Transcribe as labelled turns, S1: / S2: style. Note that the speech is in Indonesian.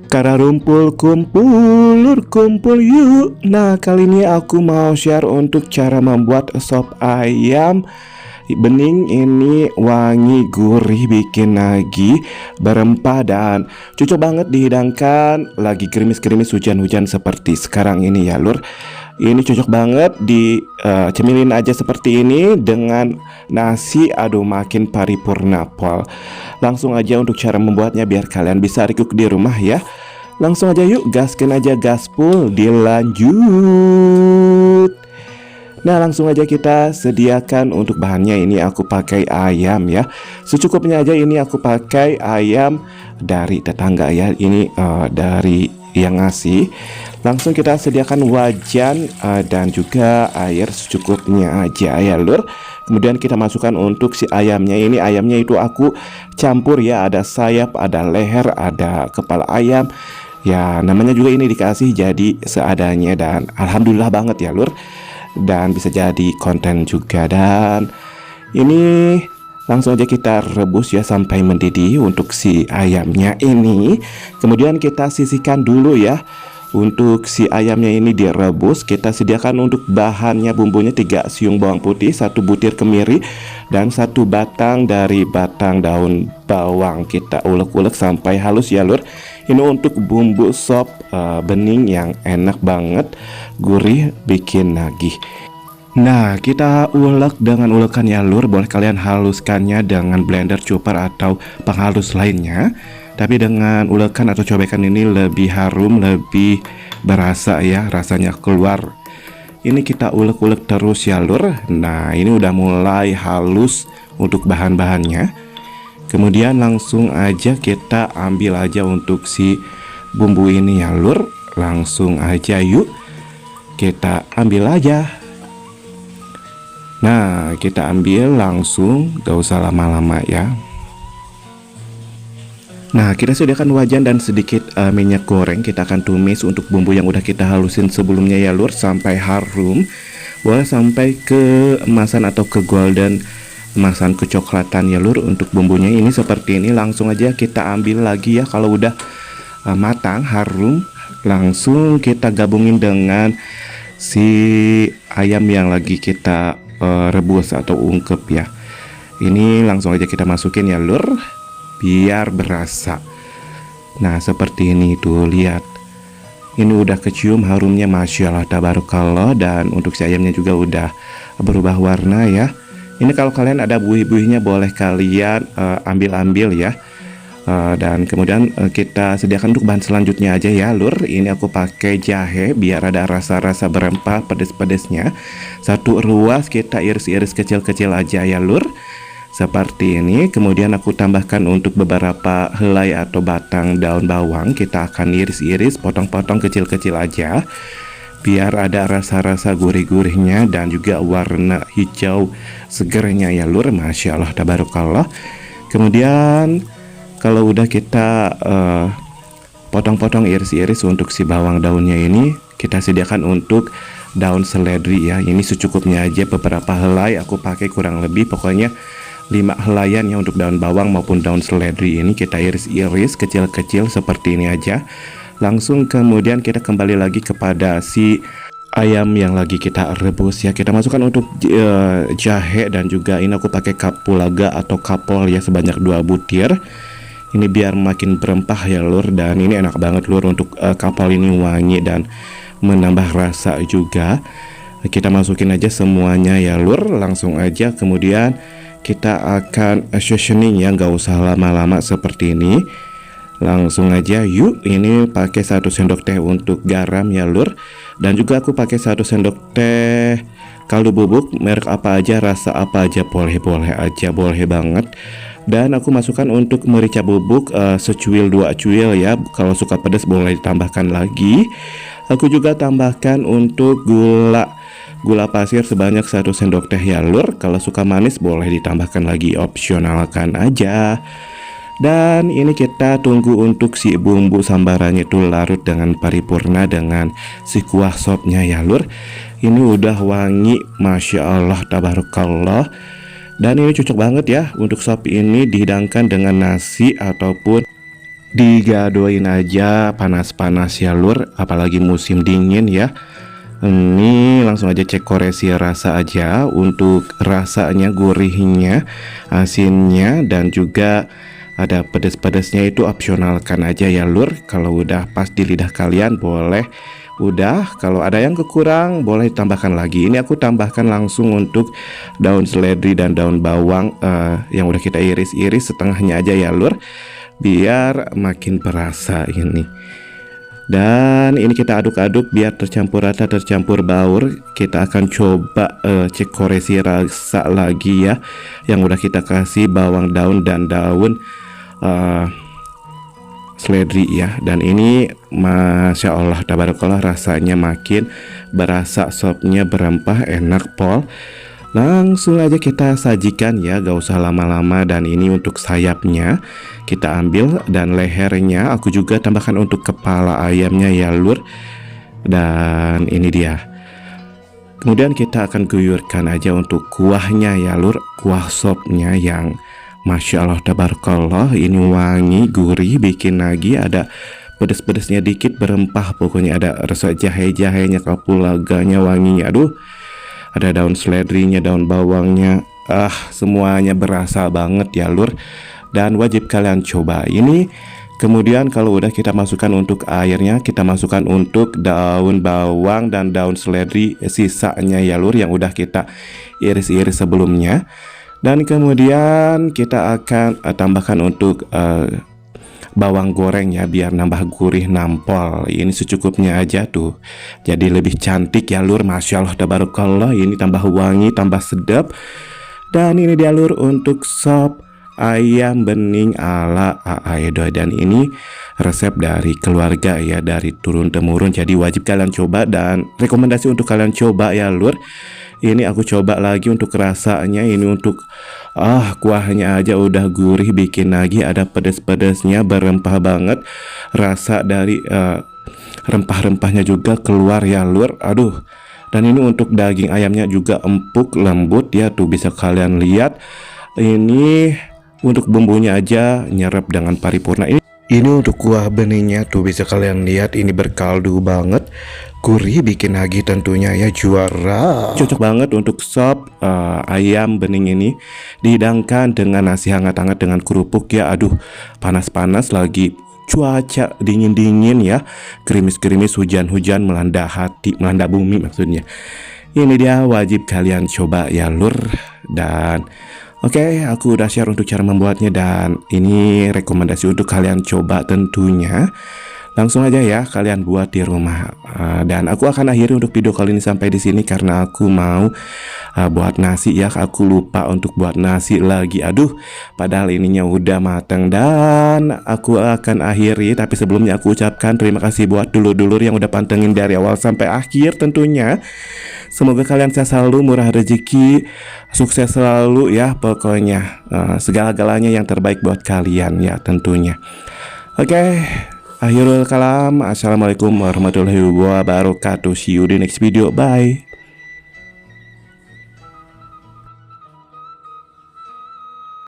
S1: Kara rumpul kumpul, lur kumpul yuk. Nah, kali ini aku mau share untuk cara membuat sop ayam bening. Ini wangi, gurih, bikin nagih, berempah dan cocok banget dihidangkan lagi gerimis-gerimis hujan-hujan seperti sekarang ini ya lur. Ini cocok banget di cemilin aja seperti ini dengan nasi. Aduh, makin paripurna pol. Langsung aja untuk cara membuatnya biar kalian bisa recook di rumah ya. Langsung aja yuk, gaskan aja gaspol, dilanjut. Nah, langsung aja kita sediakan untuk bahannya. Ini aku pakai ayam ya, secukupnya aja. Ini aku pakai ayam dari tetangga ya. Ini dari yang ngasih. Langsung kita sediakan wajan dan juga air secukupnya aja ya lur. Kemudian kita masukkan untuk si ayamnya. Ini ayamnya itu aku campur ya, ada sayap, ada leher, ada kepala ayam. Ya, namanya juga ini dikasih jadi seadanya dan alhamdulillah banget ya lur. Dan bisa jadi konten juga. Dan ini langsung aja kita rebus ya sampai mendidih untuk si ayamnya ini. Kemudian kita sisihkan dulu ya. Untuk si ayamnya ini direbus, kita sediakan untuk bahannya bumbunya 3 siung bawang putih, 1 butir kemiri, dan 1 batang dari batang daun bawang. Kita ulek-ulek sampai halus ya lur. Ini untuk bumbu sop bening yang enak banget, gurih, bikin nagih. Nah, kita ulek dengan ulekan ya lur. Boleh kalian haluskannya dengan blender, chopper, atau penghalus lainnya. Tapi dengan ulekan atau cobekan ini lebih harum, lebih berasa ya, rasanya keluar. Ini kita ulek-ulek terus ya lur. Nah, ini udah mulai halus untuk bahan-bahannya. Kemudian langsung aja kita ambil aja untuk si bumbu ini ya lur. Langsung aja yuk kita ambil aja. Nah, kita ambil langsung, gak usah lama-lama ya. Nah, kita sediakan wajan dan sedikit minyak goreng. Kita akan tumis untuk bumbu yang udah kita halusin sebelumnya ya lur, sampai harum. Boleh sampai ke emasan atau ke golden, emasan kecoklatan ya lur. Untuk bumbunya ini seperti ini. Langsung aja kita ambil lagi ya. Kalau udah matang, harum, langsung kita gabungin dengan si ayam yang lagi kita rebus atau ungkep ya. Ini langsung aja kita masukin ya lur, biar berasa. Nah, seperti ini tuh, lihat. Ini udah kecium harumnya, masya Allah, tabarakallah. Dan untuk si ayamnya juga udah berubah warna ya. Ini kalau kalian ada buih-buihnya boleh kalian ambil-ambil ya. Dan kemudian kita sediakan untuk bahan selanjutnya aja ya lur. Ini aku pakai jahe biar ada rasa-rasa berempah, pedes-pedesnya. 1 ruas kita iris-iris kecil-kecil aja ya lur, seperti ini. Kemudian aku tambahkan untuk beberapa helai atau batang daun bawang. Kita akan iris-iris, potong-potong kecil-kecil aja, biar ada rasa-rasa gurih-gurihnya dan juga warna hijau segernya ya lur, masya Allah, tabarakallah. Kemudian kalau udah kita potong-potong, iris-iris untuk si bawang daunnya ini, kita sediakan untuk daun seledri ya. Ini secukupnya aja, beberapa helai aku pakai, kurang lebih pokoknya 5 helaian ya untuk daun bawang maupun daun seledri. Ini kita iris-iris kecil-kecil seperti ini aja. Langsung kemudian kita kembali lagi kepada si ayam yang lagi kita rebus ya. Kita masukkan untuk jahe dan juga ini aku pakai kapulaga atau kapol ya, sebanyak 2 butir. Ini biar makin berempah ya lur. Dan ini enak banget lur, untuk kapal ini wangi dan menambah rasa juga. Kita masukin aja semuanya ya lur, langsung aja. Kemudian kita akan seasoning ya, nggak usah lama-lama seperti ini. Langsung aja yuk. Ini pakai 1 sendok teh untuk garam ya lur. Dan juga aku pakai 1 sendok teh kaldu bubuk, merek apa aja, rasa apa aja, boleh-boleh aja, boleh banget. Dan aku masukkan untuk merica bubuk secuil 2 cuil ya. Kalau suka pedas boleh ditambahkan lagi. Aku juga tambahkan untuk gula pasir sebanyak 1 sendok teh ya lur. Kalau suka manis boleh ditambahkan lagi, opsionalkan aja. Dan ini kita tunggu untuk si bumbu sambarannya itu larut dengan paripurna dengan si kuah sopnya ya lur. Ini udah wangi, masya Allah, tabarakallah. Dan ini cocok banget ya untuk sop ini dihidangkan dengan nasi ataupun digadoin aja panas-panas ya lur, apalagi musim dingin ya. Ini langsung aja cek koreksi rasa aja untuk rasanya, gurihnya, asinnya, dan juga ada pedas-pedasnya itu opsionalkan aja ya lur. Kalau udah pas di lidah kalian boleh. Udah, kalau ada yang kekurang boleh tambahkan lagi. Ini aku tambahkan langsung untuk daun seledri dan daun bawang yang udah kita iris-iris setengahnya aja ya lur, biar makin berasa ini. Dan ini kita aduk-aduk biar tercampur rata, tercampur baur. Kita akan coba cek koreksi rasa lagi ya, yang udah kita kasih bawang daun dan daun seledri ya. Dan ini Masya Allah tabarakallah, rasanya makin berasa, sopnya berempah, enak pol. Langsung aja kita sajikan ya, gak usah lama-lama. Dan ini untuk sayapnya kita ambil, dan lehernya aku juga tambahkan untuk kepala ayamnya ya lur. Dan ini dia. Kemudian kita akan guyurkan aja untuk kuahnya ya lur, kuah sopnya yang Masya Allah tabarakallah, ini wangi, gurih, bikin lagi ada pedes-pedesnya dikit, berempah pokoknya, ada rasa jahe-jahenya, kapulaganya, wanginya, aduh. Ada daun seledrinya, daun bawangnya, semuanya berasa banget ya lur. Dan wajib kalian coba ini. Kemudian kalau udah kita masukkan untuk airnya, kita masukkan untuk daun bawang dan daun seledri sisanya ya lur, yang udah kita iris-iris sebelumnya. Dan kemudian kita akan tambahkan untuk bawang goreng ya, biar nambah gurih, nampol. Ini secukupnya aja tuh, jadi lebih cantik ya lur. Masya Allah tabarakallah, ini tambah wangi, tambah sedap. Dan ini dia lur untuk sop ayam bening ala Aedo. Dan ini resep dari keluarga ya, dari turun temurun, jadi wajib kalian coba dan rekomendasi untuk kalian coba ya lur. Ini aku coba lagi untuk rasanya. Ini untuk kuahnya aja udah gurih, bikin lagi ada pedas-pedasnya, berempah banget. Rasa dari rempah-rempahnya juga keluar ya lur. Aduh. Dan ini untuk daging ayamnya juga empuk, lembut ya, tuh bisa kalian lihat. Ini untuk bumbunya aja nyerap dengan paripurna. Ini untuk kuah beningnya tuh bisa kalian lihat, ini berkaldu banget, gurih, bikin lagi tentunya ya, juara. Cocok banget untuk sop ayam bening ini, dihidangkan dengan nasi hangat-hangat dengan kerupuk ya. Aduh, panas-panas lagi, cuaca dingin-dingin ya, gerimis-gerimis, hujan-hujan melanda hati, melanda bumi maksudnya. Ini dia, wajib kalian coba ya lur. Dan oke, aku udah share untuk cara membuatnya, dan ini rekomendasi untuk kalian coba tentunya. Langsung aja ya kalian buat di rumah. Dan aku akan akhiri untuk video kali ini sampai di sini karena aku mau buat nasi ya. Aku lupa untuk buat nasi lagi. Aduh, padahal ininya udah matang. Dan aku akan akhiri, tapi sebelumnya aku ucapkan terima kasih buat dulur-dulur yang udah pantengin dari awal sampai akhir tentunya. Semoga kalian sehat selalu, murah rezeki, sukses selalu ya. Pokoknya segala-galanya yang terbaik buat kalian ya tentunya. Oke, akhirul kalam. Assalamualaikum warahmatullahi wabarakatuh. See you di next video. Bye.